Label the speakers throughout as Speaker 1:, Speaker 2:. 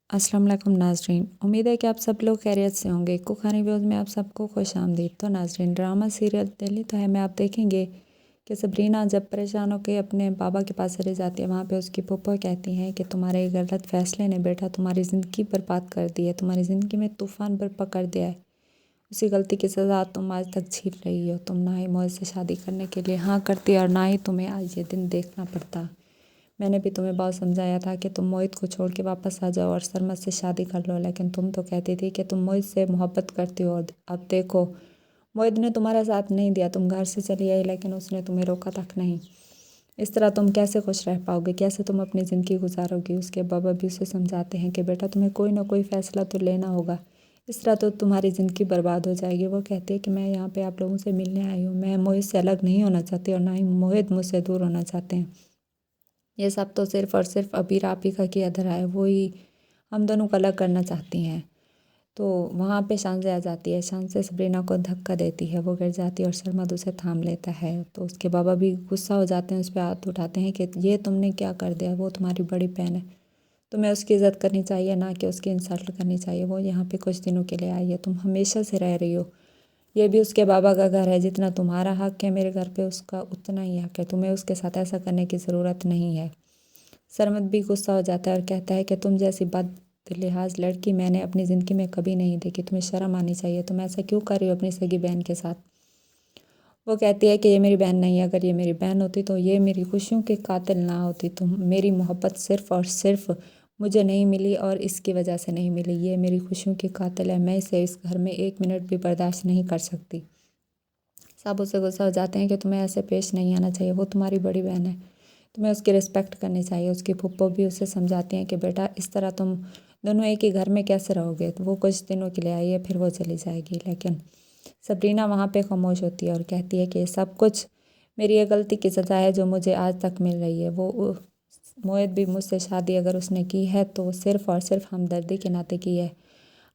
Speaker 1: अस्सलाम वालेकुम नाज़रीन, उम्मीद है कि आप सब लोग खैरियत से होंगे। कुखानी व्यूज़ में आप सबको खुश आमदीद। तो नाज़रीन, ड्रामा सीरियल दिल्ली तो है में आप देखेंगे कि सबरीना जब परेशान होकर अपने बाबा के पास चली जाती है, वहाँ पे उसकी फूफा कहती हैं कि तुम्हारे गलत फ़ैसले ने बेटा तुम्हारी ज़िंदगी बर्बाद कर दी है, तुम्हारी ज़िंदगी में तूफ़ान बर्पा कर दिया है। उसी गलती की सज़ा तुम आज तक झेल रही हो। तुम ना ही मोहित से शादी करने के लिए हाँ करती और ना ही तुम्हें आज ये दिन देखना पड़ता। मैंने भी तुम्हें बहुत समझाया था कि तुम मोहित को छोड़ के वापस आ जाओ और सरमत से शादी कर लो, लेकिन तुम तो कहती थी कि तुम मोहित से मोहब्बत करती हो। और अब देखो, मोहित ने तुम्हारा साथ नहीं दिया, तुम घर से चली आई लेकिन उसने तुम्हें रोका तक नहीं। इस तरह तुम कैसे खुश रह पाओगे, कैसे तुम अपनी ज़िंदगी गुजारोगी। उसके बाबा भी उसे समझाते हैं कि बेटा तुम्हें कोई ना कोई फ़ैसला तो लेना होगा, इस तरह तो तुम्हारी ज़िंदगी बर्बाद हो जाएगी। वो कहती है कि मैं यहाँ पे आप लोगों से मिलने आई हूँ, मैं मोहित से अलग नहीं होना चाहती और ना ही मोहित मुझसे दूर होना चाहते हैं। ये सब तो सिर्फ़ और सिर्फ अबीर आप ही का किया धरा है, वो ही हम दोनों को अलग करना चाहती हैं। तो वहाँ पे शांजा आ जाती है, शांजा सबरीना को धक्का देती है, वो गिर जाती है और सरमद उसे थाम लेता है। तो उसके बाबा भी गुस्सा हो जाते हैं, उस पर हाथ उठाते हैं कि ये तुमने क्या कर दिया, वो तुम्हारी बड़ी बहन है, तुम्हें उसकी इज़्ज़त करनी चाहिए ना कि उसकी इंसल्ट करनी चाहिए। वो यहाँ पे कुछ दिनों के लिए आई है, तुम हमेशा से रह रही हो, ये भी उसके बाबा का घर है, जितना तुम्हारा हक है मेरे घर पे उसका उतना ही हक है, तुम्हें उसके साथ ऐसा करने की ज़रूरत नहीं है। सरमद भी गुस्सा हो जाता है और कहता है कि तुम जैसी बदलिहाज लड़की मैंने अपनी ज़िंदगी में कभी नहीं देखी, तुम्हें शर्म आनी चाहिए, तुम ऐसा क्यों कर रही हो अपनी सगी बहन के साथ। वो कहती है कि ये मेरी बहन नहीं है, अगर ये मेरी बहन होती तो ये मेरी खुशियों की कातिल ना होती। तुम मेरी मोहब्बत सिर्फ़ और सिर्फ मुझे नहीं मिली और इसकी वजह से नहीं मिली, ये मेरी खुशियों की कातिल है, मैं इसे इस घर में एक मिनट भी बर्दाश्त नहीं कर सकती। सब उसे गुस्सा हो जाते हैं कि तुम्हें ऐसे पेश नहीं आना चाहिए, वो तुम्हारी बड़ी बहन है, तुम्हें उसकी रिस्पेक्ट करनी चाहिए। उसकी फूफो भी उसे समझाती हैं कि बेटा इस तरह तुम दोनों एक ही घर में कैसे रहोगे। तो वो कुछ दिनों के लिए आई है, फिर वो चली जाएगी। लेकिन सबरीना वहाँ पे खामोश होती है और कहती है कि सब कुछ मेरी ये गलती की सज़ा है जो मुझे आज तक मिल रही है। मोहित भी मुझसे शादी अगर उसने की है तो सिर्फ़ और सिर्फ हमदर्दी के नाते की है।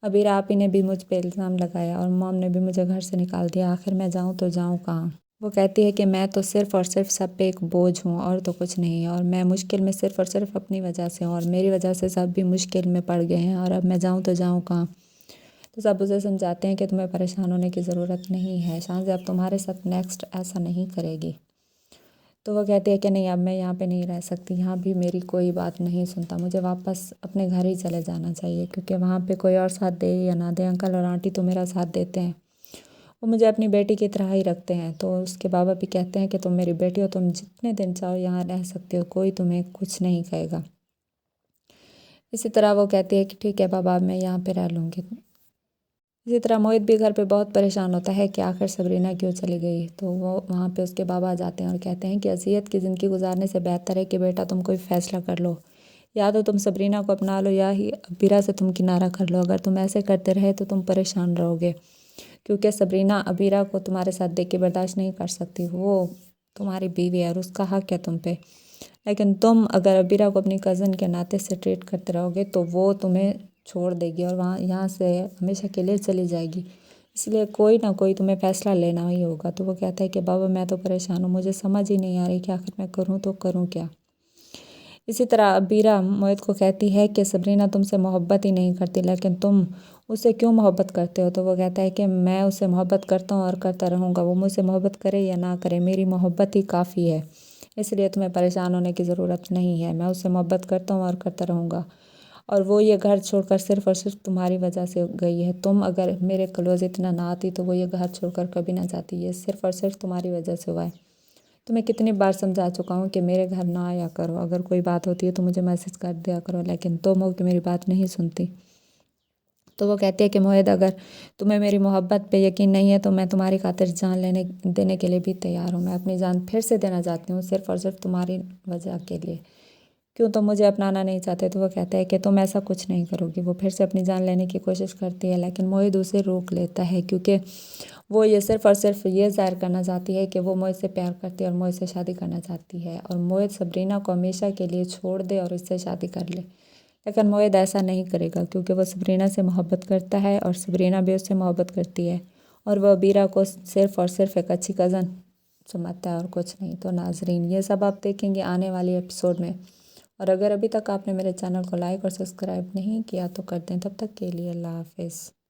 Speaker 1: अबीर आप ही ने भी मुझ पे इल्ज़ाम लगाया और मॉम ने भी मुझे घर से निकाल दिया, आखिर मैं जाऊँ तो जाऊँ कहाँ। वो कहती है कि मैं तो सिर्फ़ और सिर्फ सब पे एक बोझ हूँ और तो कुछ नहीं है, और मैं मुश्किल में सिर्फ़ और सिर्फ अपनी वजह से हूँ और मेरी वजह से सब भी मुश्किल में पड़ गए हैं, और अब मैं जाऊँ तो जाऊँ कहाँ। तो सब उसे समझाते हैं कि तुम्हें परेशान होने की ज़रूरत नहीं है, शांजा अब तुम्हारे साथ नेक्स्ट ऐसा नहीं करेगी। तो वो कहती है कि नहीं, अब मैं यहाँ पे नहीं रह सकती, यहाँ भी मेरी कोई बात नहीं सुनता, मुझे वापस अपने घर ही चले जाना चाहिए, क्योंकि वहाँ पे कोई और साथ दे या ना दे, अंकल और आंटी तो मेरा साथ देते हैं, वो मुझे अपनी बेटी की तरह ही रखते हैं। तो उसके बाबा भी कहते हैं कि तुम मेरी बेटी हो, तुम जितने दिन चाहो यहाँ रह सकते हो, कोई तुम्हें कुछ नहीं कहेगा। इसी तरह वो कहती है कि ठीक है बाबा, मैं यहाँ पे रह लूँगी। इसी तरह मोहित भी घर पे बहुत परेशान होता है कि आखिर सबरीना क्यों चली गई। तो वो वहाँ पे उसके बाबा आ जाते हैं और कहते हैं कि अज़ियत की ज़िंदगी गुजारने से बेहतर है कि बेटा तुम कोई फ़ैसला कर लो, या तो तुम सबरीना को अपना लो या ही अबीरा से तुम किनारा कर लो। अगर तुम ऐसे करते रहे तो तुम परेशान रहोगे, क्योंकि सबरीना अबीरा को तुम्हारे साथ देख के बर्दाश्त नहीं कर सकती, वो तुम्हारी बीवी है और उसका हक है तुम पे। लेकिन तुम अगर अबीरा को अपनी कज़न के नाते से ट्रीट करते रहोगे तो वो तुम्हें छोड़ देगी और वहाँ यहाँ से हमेशा के लिए चली जाएगी, इसलिए कोई ना कोई तुम्हें फ़ैसला लेना ही होगा। तो वो कहता है कि बाबा मैं तो परेशान हूँ, मुझे समझ ही नहीं आ रही कि आखिर मैं करूँ तो करूँ क्या। इसी तरह अबीरा मोहित को कहती है कि सबरीना तुमसे मोहब्बत ही नहीं करती, लेकिन तुम उससे क्यों मोहब्बत करते हो। तो वो कहता है कि मैं उससे मोहब्बत करता हूँ और करता रहूँगा, वो मुझसे मोहब्बत करे या ना करे, मेरी मोहब्बत ही काफ़ी है, इसलिए तुम्हें परेशान होने की ज़रूरत नहीं है। मैं उससे मोहब्बत करता हूँ और करता रहूँगा, और वो ये घर छोड़कर सिर्फ़ और सिर्फ तुम्हारी वजह से गई है। तुम अगर मेरे क्लोज़ इतना ना आती तो वो ये घर छोड़कर कभी ना जाती, ये सिर्फ़ और सिर्फ तुम्हारी वजह से हुआ है। तुम्हें कितनी बार समझा चुका हूँ कि मेरे घर ना आया करो, अगर कोई बात होती है तो मुझे मैसेज कर दिया करो, लेकिन तुम हो कि मेरी बात नहीं सुनती। तो वो कहती है कि मोहित अगर तुम्हें मेरी मोहब्बत पे यकीन नहीं है तो मैं तुम्हारी खातिर जान देने के लिए भी तैयार हूँ, मैं अपनी जान फिर से देना चाहती हूँ, सिर्फ़ और सिर्फ तुम्हारी वजह के लिए। क्यों तुम मुझे अपनाना नहीं चाहते। तो वो कहता है कि तुम ऐसा कुछ नहीं करोगी। वो फिर से अपनी जान लेने की कोशिश करती है, लेकिन मोहित उसे रोक लेता है, क्योंकि वो ये सिर्फ़ और सिर्फ ये ज़ाहिर करना चाहती है कि वो मोहित से प्यार करती है और मोहित से शादी करना चाहती है, और मोहित सबरीना को हमेशा के लिए छोड़ दे और इससे शादी कर ले। लेकिन मोहित ऐसा नहीं करेगा, क्योंकि वो सबरीना से मोहब्बत करता है और सबरीना भी उससे मोहब्बत करती है, और वह अबीरा को सिर्फ़ और सिर्फ एक अच्छी कज़न समझता है और कुछ नहीं। तो नाजरीन, ये सब आप देखेंगे आने वाले एपिसोड में, اور اگر ابھی تک آپ نے میرے چینل کو لائک اور سبسکرائب نہیں کیا تو کر دیں. تب تک کے لیے اللہ حافظ.